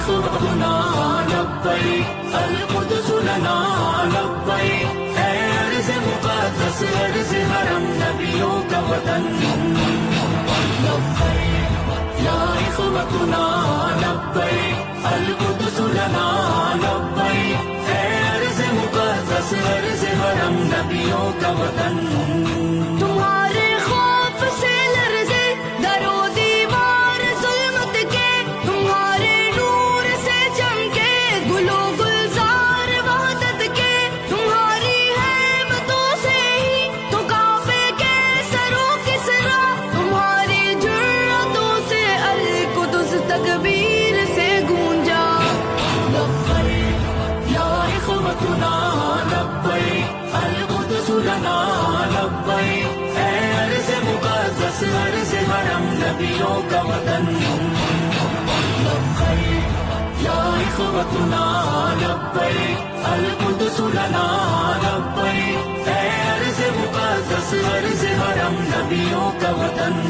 إخوتنا لبيك القدس لنا لبيك اے ارض مقدس ارض حرم نبیوں کا وطن لبیک یا إخوتنا لبيك القدس لنا لبيك اے ارض مقدس ارض حرم نبیوں کا وطن تمہارے خوف سے لرزے در و دیوار ظلمت کے تمہارے نور سے چمکے گل و گلزار وحدت کے تمہاری حیبتوں سے ہی تو کعبے کے سرو کسرا تمہاری جرأتوں سے القدس تکبیر سے گونجا لبیک یا إخوتنا لبیک القدس لنا لبیک اے ارض مقدس ارض حرم نبیوں کا وطن لبیک یا إخوتنا لبیک القدس لنا لبیک اے ارض مقدس ارض حرم نبیوں کا وطن